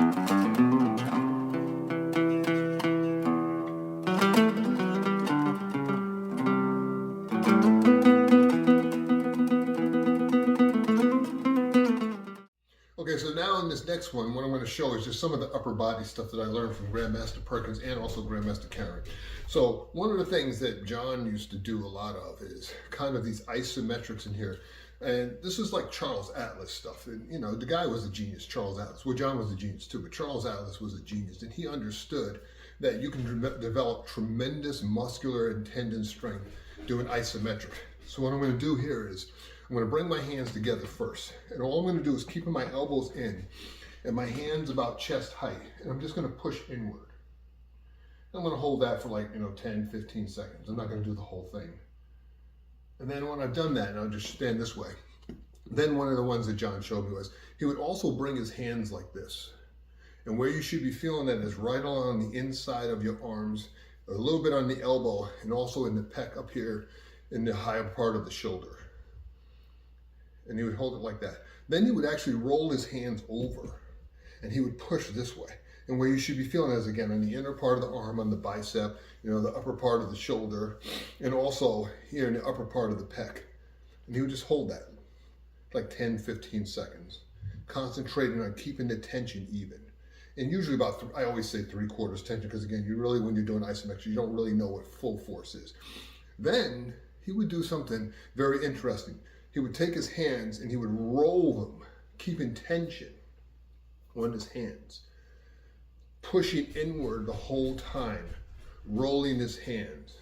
Okay, so now in this next one, what I'm going to show is just some of the upper body stuff that I learned from Grandmaster Perkins and also Grandmaster Karen. So one of the things that John used to do a lot of is kind of these isometrics in here. And this is like Charles Atlas stuff. And you know, the guy was a genius, Charles Atlas. Well, John was a genius too, but Charles Atlas was a genius. And he understood that you can develop tremendous muscular and tendon strength doing isometric. So what I'm going to do here is I'm going to bring my hands together first. And all I'm going to do is keep my elbows in and my hands about chest height. And I'm just going to push inward. I'm going to hold that for like, 10, 15 seconds. I'm not going to do the whole thing. And then when I've done that, and I'll just stand this way. Then one of the ones that John showed me was, he would also bring his hands like this. And where you should be feeling that is right along the inside of your arms, a little bit on the elbow, and also in the pec up here in the higher part of the shoulder. And he would hold it like that. Then he would actually roll his hands over and he would push this way. And where you should be feeling is again on the inner part of the arm, on the bicep, the upper part of the shoulder, and also here in the upper part of the pec. And he would just hold that like 10, 15 seconds, concentrating on keeping the tension even. And usually I always say 3/4 tension, because again, when you're doing isometric, you don't really know what full force is. Then he would do something very interesting. He would take his hands and he would roll them, keeping tension on his hands, pushing inward the whole time, rolling his hands.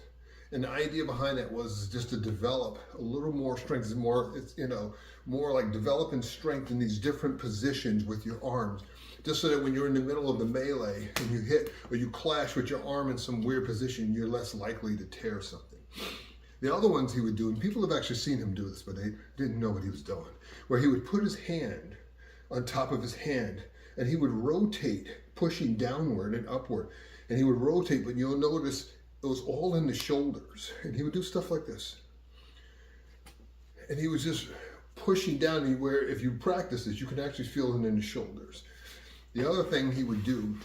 And the idea behind that was just to develop a little more strength. More like developing strength in these different positions with your arms, just so that when you're in the middle of the melee and you hit or you clash with your arm in some weird position, you're less likely to tear something. The other ones he would do, and people have actually seen him do this, but they didn't know what he was doing, where he would put his hand on top of his hand and he would rotate, pushing downward and upward. And he would rotate, but you'll notice it was all in the shoulders. And he would do stuff like this. And he was just pushing down, where if you practice this, you can actually feel it in the shoulders. The other thing he would do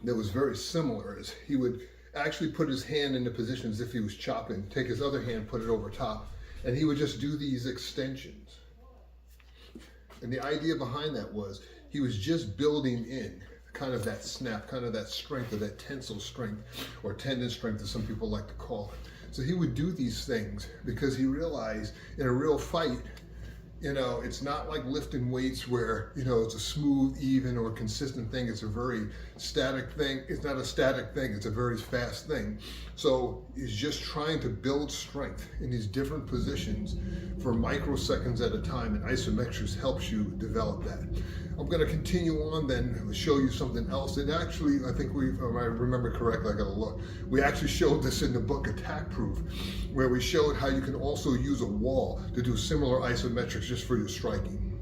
that was very similar is he would actually put his hand in the position as if he was chopping, take his other hand, put it over top, and he would just do these extensions. And the idea behind that was he was just building in kind of that snap, kind of that strength, or that tensile strength, or tendon strength as some people like to call it. So he would do these things because he realized in a real fight, it's not like lifting weights where, it's a smooth, even, or consistent thing. It's a very static thing. It's not a static thing. It's a very fast thing. So he's just trying to build strength in these different positions for microseconds at a time, and isometrics helps you develop that. I'm going to continue on then and show you something else. And actually, I think if I remember correctly, I got to look. We actually showed this in the book Attack Proof, where we showed how you can also use a wall to do similar isometrics just for your striking.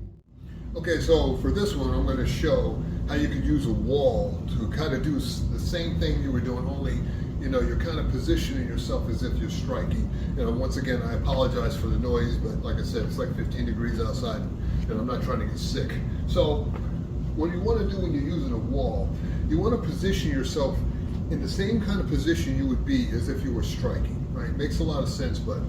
Okay, so for this one, I'm going to show how you can use a wall to kind of do the same thing you were doing, only you're kind of positioning yourself as if you're striking. Once again, I apologize for the noise, but like I said, it's like 15 degrees outside, and I'm not trying to get sick. So what you want to do when you're using a wall, you want to position yourself in the same kind of position you would be as if you were striking, right? Makes a lot of sense, but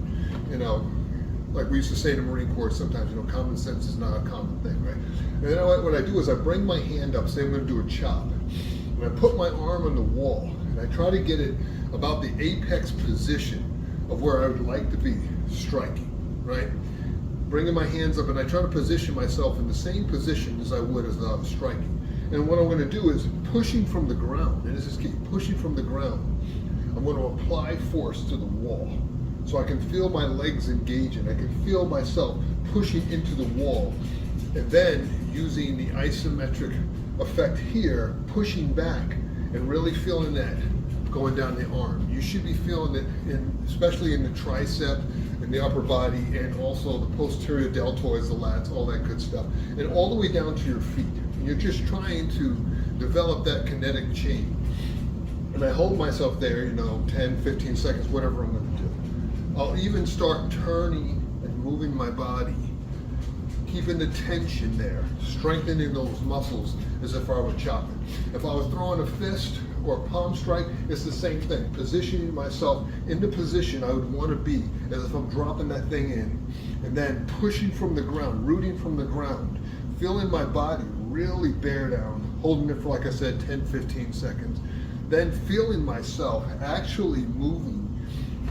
like we used to say in the Marine Corps, sometimes, common sense is not a common thing, right? And what I do is I bring my hand up, say I'm going to do a chop, and I put my arm on the wall, and I try to get it about the apex position of where I would like to be striking, right? Bringing my hands up, and I try to position myself in the same position as I would as I was striking. And what I'm going to do is pushing from the ground, and this is key, pushing from the ground. I'm going to apply force to the wall. So I can feel my legs engaging. I can feel myself pushing into the wall. And then using the isometric effect here, pushing back and really feeling that going down the arm. You should be feeling it, especially in the tricep, in the upper body, and also the posterior deltoids, the lats, all that good stuff. And all the way down to your feet. And you're just trying to develop that kinetic chain. And I hold myself there, 10, 15 seconds, whatever I'm going to do. I'll even start turning and moving my body, keeping the tension there, strengthening those muscles as if I were chopping. If I was throwing a fist or a palm strike, it's the same thing. Positioning myself in the position I would want to be as if I'm dropping that thing in, and then pushing from the ground, rooting from the ground, feeling my body really bear down, holding it for, like I said, 10, 15 seconds. Then feeling myself actually moving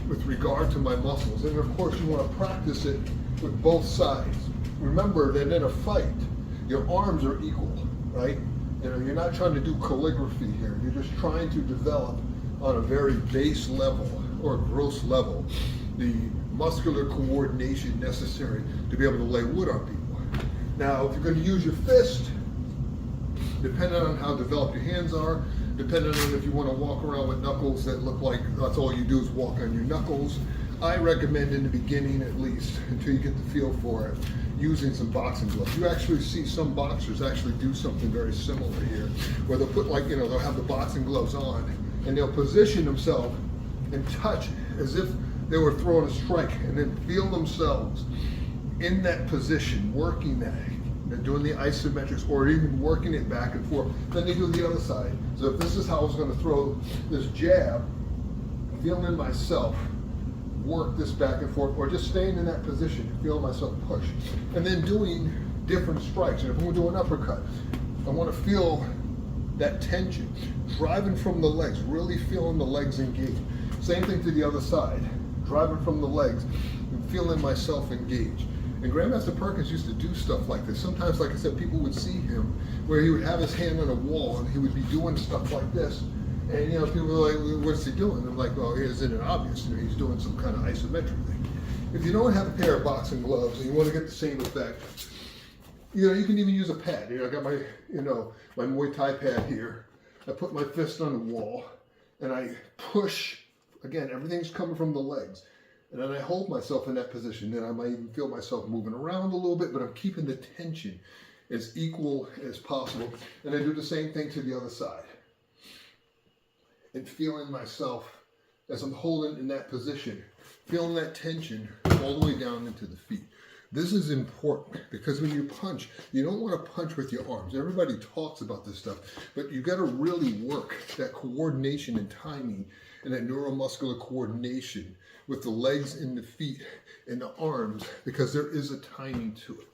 with regard to my muscles. And of course, you want to practice it with both sides. Remember that in a fight, your arms are equal, right? You know, you're not trying to do calligraphy here. You're just trying to develop on a very base level or gross level the muscular coordination necessary to be able to lay wood on people. Now, if you're going to use your fist, depending on how developed your hands are, depending on if you want to walk around with knuckles that look like that's all you do is walk on your knuckles, I recommend in the beginning, at least, until you get the feel for it, using some boxing gloves. You actually see some boxers actually do something very similar here, where they'll put, like, you know, they'll have the boxing gloves on and they'll position themselves and touch as if they were throwing a strike, and then feel themselves in that position, working that. They're doing the isometrics or even working it back and forth. Then they do the other side. So if this is how I was going to throw this jab, feeling myself work this back and forth, or just staying in that position, feeling myself push. And then doing different strikes. And if I'm going to do an uppercut, I want to feel that tension, driving from the legs, really feeling the legs engaged. Same thing to the other side, driving from the legs and feeling myself engaged. And Grandmaster Perkins used to do stuff like this. Sometimes, like I said, people would see him where he would have his hand on a wall and he would be doing stuff like this. And, you know, people were like, what's he doing? I'm like, well, isn't it obvious? You know, he's doing some kind of isometric thing. If you don't have a pair of boxing gloves and you want to get the same effect, you know, you can even use a pad. You know, I got my, you know, my Muay Thai pad here. I put my fist on the wall and I push. Again, everything's coming from the legs. And then I hold myself in that position. Then I might even feel myself moving around a little bit, but I'm keeping the tension as equal as possible. And I do the same thing to the other side. And feeling myself as I'm holding in that position, feeling that tension all the way down into the feet. This is important because when you punch, you don't want to punch with your arms. Everybody talks about this stuff, but you got to really work that coordination and timing and that neuromuscular coordination with the legs and the feet and the arms, because there is a timing to it.